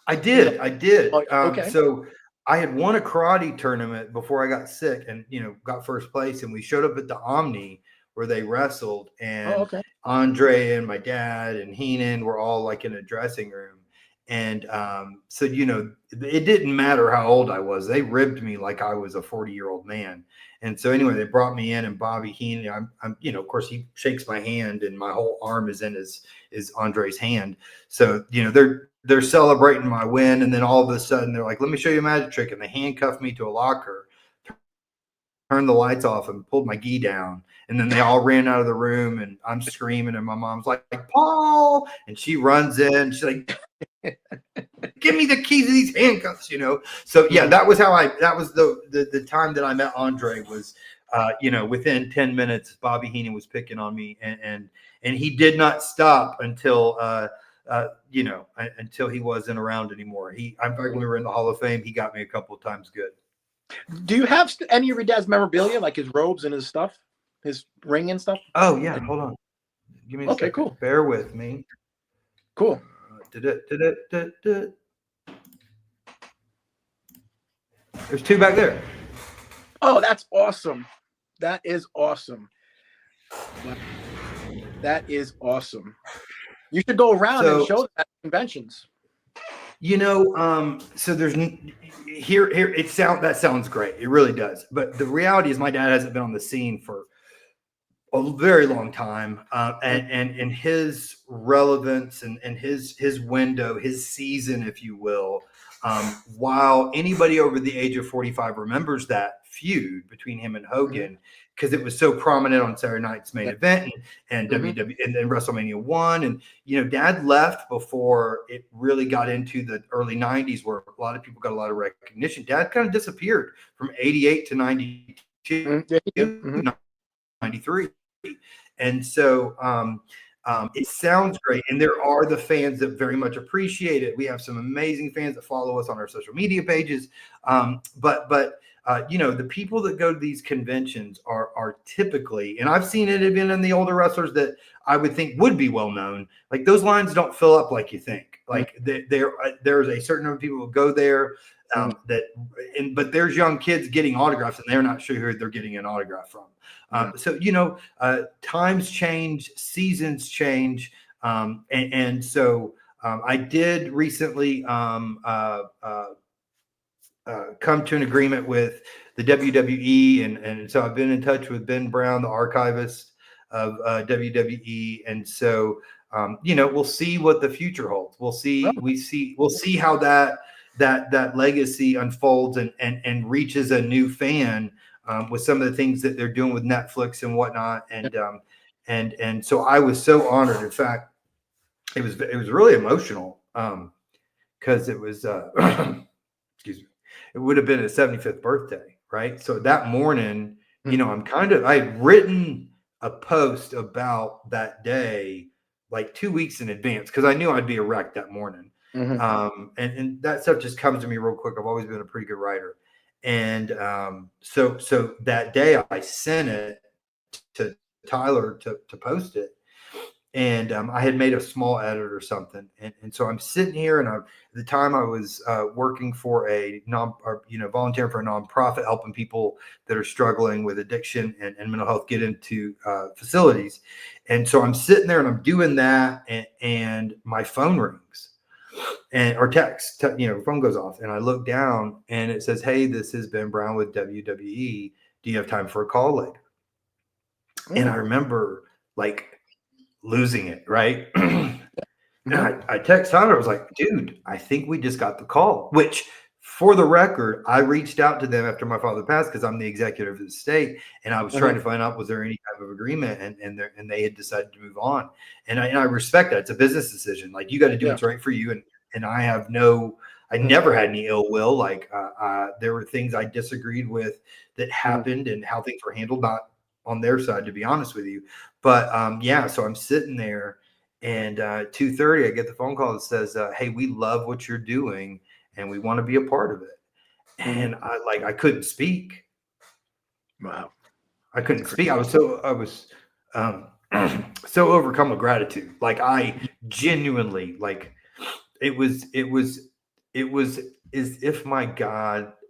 I did. Okay. So I had won a karate tournament before I got sick and, got first place. And we showed up at the Omni where they wrestled. And Andre and my dad and Heenan were all like in a dressing room. And so, it didn't matter how old I was. They ribbed me like I was a 40-year-old man. And so anyway, they brought me in, and Bobby Heenan, I'm of course, he shakes my hand and my whole arm is in is Andre's hand. So, they're celebrating my win. And then all of a sudden they're like, "Let me show you a magic trick." And they handcuffed me to a locker, turned the lights off and pulled my gi down. And then they all ran out of the room and I'm screaming. And my mom's like, "Paul," and she runs in. She's like, "Give me the keys to these handcuffs," So yeah, that was the time that I met Andre was, within 10 minutes, Bobby Heenan was picking on me and he did not stop until, until he wasn't around anymore. In fact, when we were in the Hall of Fame, he got me a couple of times good. Do you have any of your dad's memorabilia, like his robes and his stuff, his ring and stuff? Oh yeah, hold on. Give me a second. Cool. Bear with me. Cool. There's two back there. Oh, that's awesome. That is awesome. That is awesome. You should go around and show them at conventions. So there's here that sounds great. It really does. But the reality is my dad hasn't been on the scene for a very long time. And his relevance and his window, his season, if you will, while anybody over the age of 45 remembers that feud between him and Hogan, because it was so prominent on Saturday Night's Main Event and WWE and WrestleMania 1. And, Dad left before it really got into the early 90s where a lot of people got a lot of recognition. Dad kind of disappeared from 88 to 92, 93. And so it sounds great. And there are the fans that very much appreciate it. We have some amazing fans that follow us on our social media pages. But the people that go to these conventions are typically, and I've seen it even in the older wrestlers that I would think would be well known. Like those lines don't fill up like you think. Like there's a certain number of people who go there. But there's young kids getting autographs and they're not sure who they're getting an autograph from. So, times change, seasons change. So I did recently come to an agreement with the WWE. And so I've been in touch with Ben Brown, the archivist of WWE. And so, we'll see what the future holds. We'll see how that legacy unfolds and reaches a new fan with some of the things that they're doing with Netflix and whatnot. And so I was so honored. In fact, it was really emotional because it was excuse me, it would have been his 75th birthday, right? So that morning, I had written a post about that day like 2 weeks in advance because I knew I'd be a wreck that morning. And that stuff just comes to me real quick. I've always been a pretty good writer. And so that day I sent it to Tyler to post it. And I had made a small edit or something. And so I'm sitting here, and at the time I was working for volunteering for a nonprofit, helping people that are struggling with addiction and mental health get into facilities. And so I'm sitting there and I'm doing that, and my phone rings or text, phone goes off, and I look down and it says, "Hey, this is Ben Brown with WWE. Do you have time for a call later?" And I remember losing it, right? And I text Tyler. I was like, "Dude, I think we just got the call." Which, for the record, I reached out to them after my father passed because I'm the executive of the estate, and I was trying to find out was there any type of agreement, and they had decided to move on. And I respect that. It's a business decision. Like, you got to do what's right for you. And I have I never had any ill will. There were things I disagreed with that happened and how things were handled, not on their side, to be honest with you. But so I'm sitting there, and 2:30 I get the phone call that says, "Hey, we love what you're doing and we want to be a part of it." And I couldn't speak. Wow. I couldn't speak. I was so overcome with gratitude. I genuinely, it was as if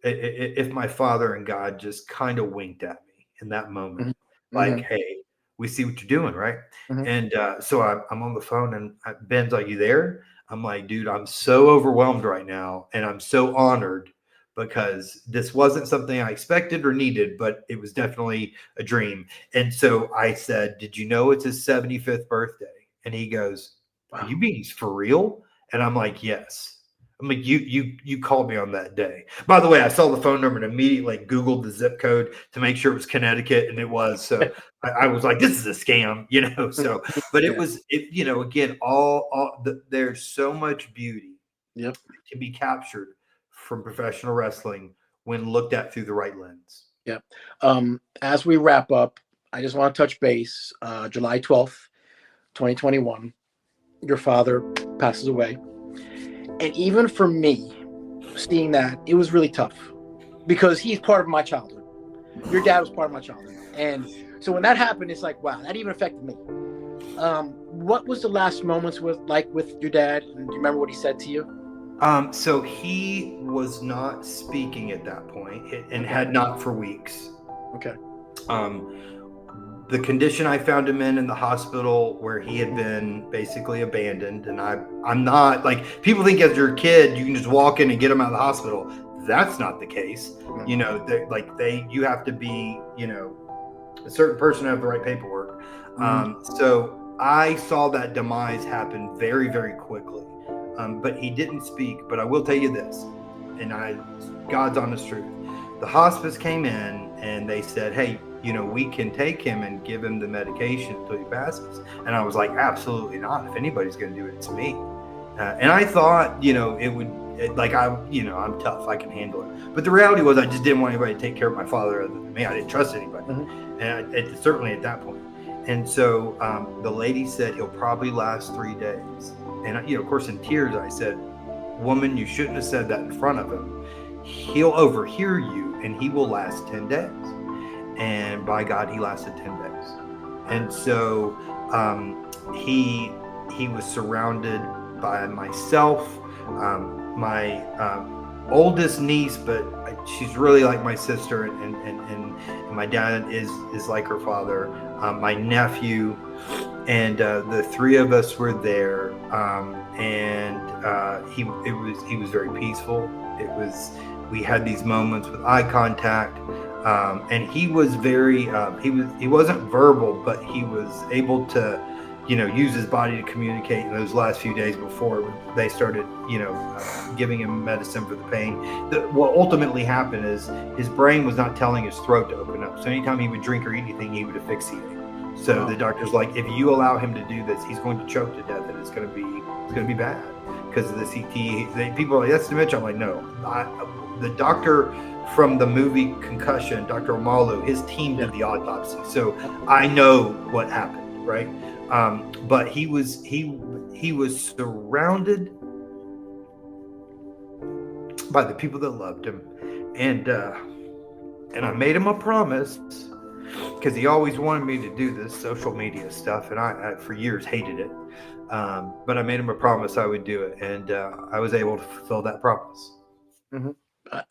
if my father and God just kind of winked at me in that moment. Hey, we see what you're doing, right? And so I'm on the phone, and Ben's like, "You there?" I'm like, "Dude, I'm so overwhelmed right now, and I'm so honored because this wasn't something I expected or needed, but it was definitely a dream." And so I said, "Did you know it's his 75th birthday?" And he goes, "Are you being for real?" And I'm like, "Yes." I'm like, you called me on that day. By the way, I saw the phone number and immediately Googled the zip code to make sure it was Connecticut, and it was. So I was like, "This is a scam," So, but it was, again, there's so much beauty that can be captured from professional wrestling when looked at through the right lens. Yep. As we wrap up, I just want to touch base. July 12th, 2021, your father passes away. And even for me, seeing that, it was really tough because he's part of my childhood. Your dad was part of my childhood. And so when that happened, it's like, wow, that even affected me. What was the last moments with your dad? And do you remember what he said to you? So he was not speaking at that point and had not for weeks. Okay. The condition I found him in the hospital, where he had been basically abandoned, and I'm not people think as you're a kid you can just walk in and get him out of the hospital. That's not the case. You have to be a certain person to have the right paperwork. So I saw that demise happen very, very quickly. But he didn't speak. But I will tell you this, and God's honest truth. The hospice came in and they said, "Hey, we can take him and give him the medication until he passes." And I was like, "Absolutely not. If anybody's going to do it, it's me." And I thought, it would, I'm tough. I can handle it. But the reality was I just didn't want anybody to take care of my father other than me. I didn't trust anybody. And certainly at that point. And so the lady said, "He'll probably last 3 days." And, of course, in tears, I said, "Woman, you shouldn't have said that in front of him. He'll overhear you and he will last 10 days. And by God, he lasted 10 days. And so he was surrounded by myself, my oldest niece, but she's really like my sister, and my dad is like her father. My nephew, and the three of us were there, and he was very peaceful. We had these moments with eye contact, and he was very he wasn't verbal, but he was able to use his body to communicate in those last few days before they started giving him medicine for the pain. What ultimately happened is his brain was not telling his throat to open up, so anytime he would drink or eat anything, he would asphyxiate. So the doctor's like, if you allow him to do this, he's going to choke to death, and it's going to be bad because of the CT. People are like, that's dementia. I'm like, no. The doctor from the movie Concussion, Dr. Omalu, his team did the autopsy, so I know what happened, right? But he was surrounded by the people that loved him, and I made him a promise, because he always wanted me to do this social media stuff, and I for years hated it. But I made him a promise I would do it, and I was able to fulfill that promise. Mm-hmm.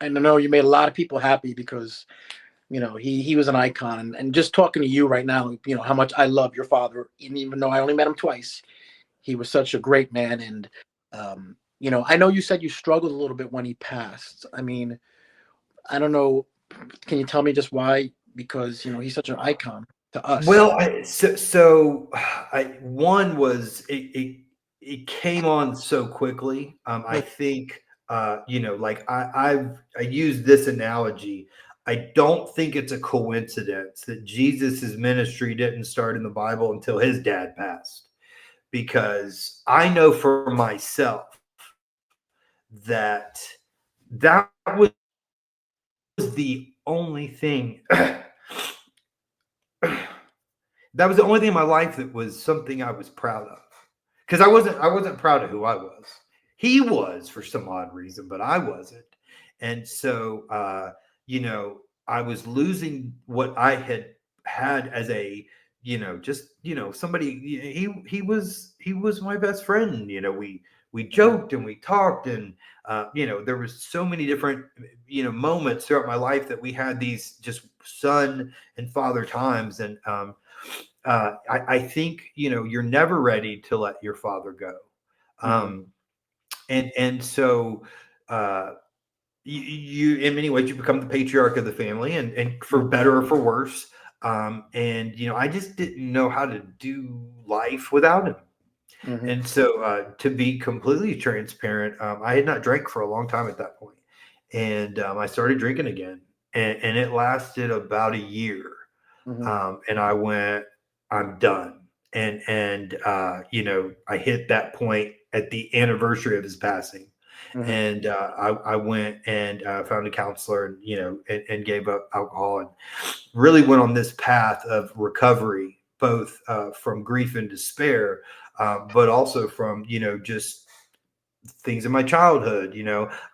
I know you made a lot of people happy because, he was an icon. And just talking to you right now, how much I love your father. And even though I only met him twice, he was such a great man. And, I know you said you struggled a little bit when he passed. I mean, I don't know. Can you tell me just why? Because, he's such an icon to us. Well, one was it came on so quickly. I think, like I use this analogy. I don't think it's a coincidence that Jesus's ministry didn't start in the Bible until his dad passed, because I know for myself that was the only thing. That was the only thing in my life that was something I was proud of, because I wasn't proud of who I was. He was, for some odd reason, but I wasn't. And so, I was losing what I had as a, somebody. He was my best friend. We joked and we talked, and there was so many different moments throughout my life that we had these just son and father times. And I think you're never ready to let your father go. And so you in many ways you become the patriarch of the family, and for better or for worse. And I just didn't know how to do life without him. And so to be completely transparent, I had not drank for a long time at that point, and I started drinking again, and it lasted about a year. And I went, I'm done. And I hit that point at the anniversary of his passing. And I went and found a counselor, and gave up alcohol, and really went on this path of recovery, both from grief and despair, but also from, just things in my childhood.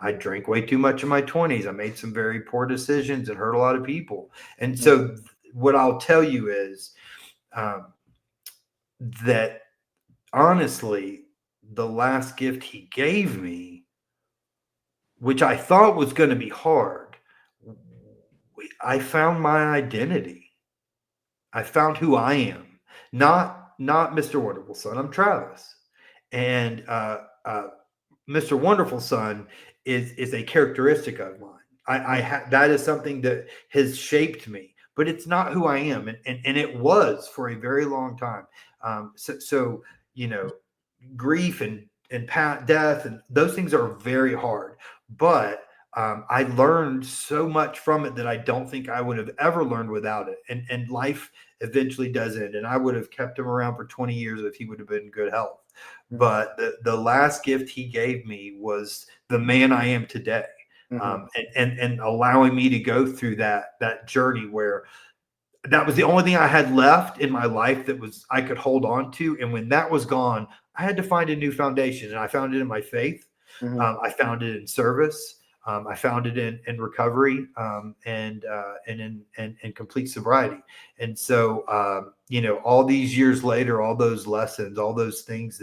I drank way too much in my 20s. I made some very poor decisions and hurt a lot of people. And so what I'll tell you is that honestly, the last gift he gave me, which I thought was going to be hard, I found my identity. I found who I am, not Mr. Wonderful Son. I'm Travis, and Mr. Wonderful Son is a characteristic of mine. That is something that has shaped me, but it's not who I am, and it was for a very long time. So grief and death and those things are very hard, but I learned so much from it that I don't think I would have ever learned without it. And life eventually does end, and I would have kept him around for 20 years if he would have been in good health. But the last gift he gave me was the man I am today, and allowing me to go through that journey where that was the only thing I had left in my life that was I could hold on to. And when that was gone, I had to find a new foundation, and I found it in my faith. I found it in service. I found it in recovery, and in complete sobriety. And so, all these years later, all those lessons, all those things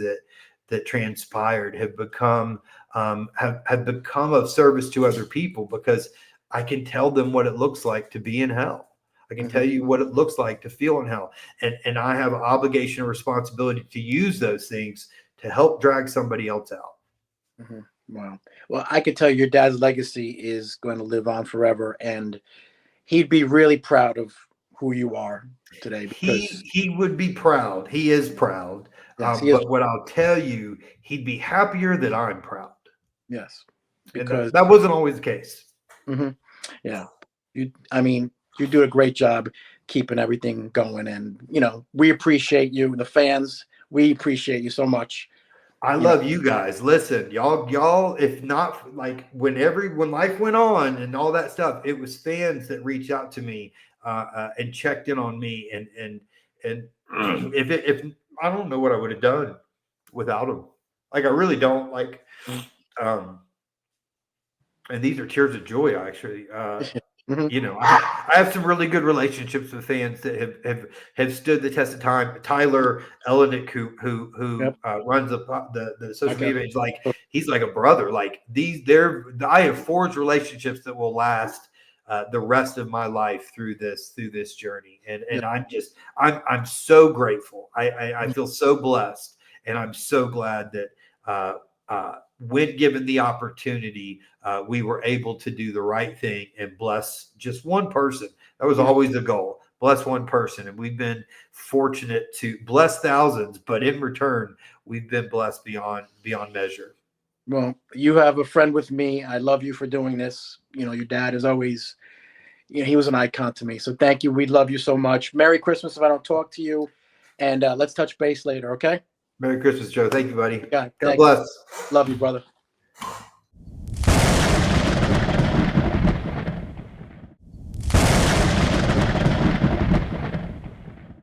that transpired have become have become of service to other people, because I can tell them what it looks like to be in hell. I can tell you what it looks like to feel in hell. And I have an obligation and responsibility to use those things to help drag somebody else out. Wow. Well, I could tell you your dad's legacy is going to live on forever, and he'd be really proud of who you are today. Because he would be proud. He is proud. yes, he is. But what I'll tell you, he'd be happier that I'm proud. Yes, because that wasn't always the case. Yeah, I mean, you do a great job keeping everything going, and we appreciate you, the fans. We appreciate you so much. I love you guys. Listen, y'all, if not like when life went on and all that stuff, it was fans that reached out to me and checked in on me. And if I don't know what I would have done without them. Like, I really don't. Like, and these are tears of joy, actually. I have some really good relationships with fans that have stood the test of time. Tyler Elenick, who runs the social media page, like, he's like a brother. Like, I have forged relationships that will last the rest of my life through this journey. And I'm so grateful. I feel so blessed, and I'm so glad that when given the opportunity, we were able to do the right thing and bless just one person. That was always the goal. Bless one person. And we've been fortunate to bless thousands, but in return, we've been blessed beyond measure. Well, you have a friend with me. I love you for doing this. Your dad is always, he was an icon to me. So thank you. We love you so much. Merry Christmas if I don't talk to you. And let's touch base later, okay? Merry Christmas, Joe. Thank you, buddy. God bless. Love you, brother.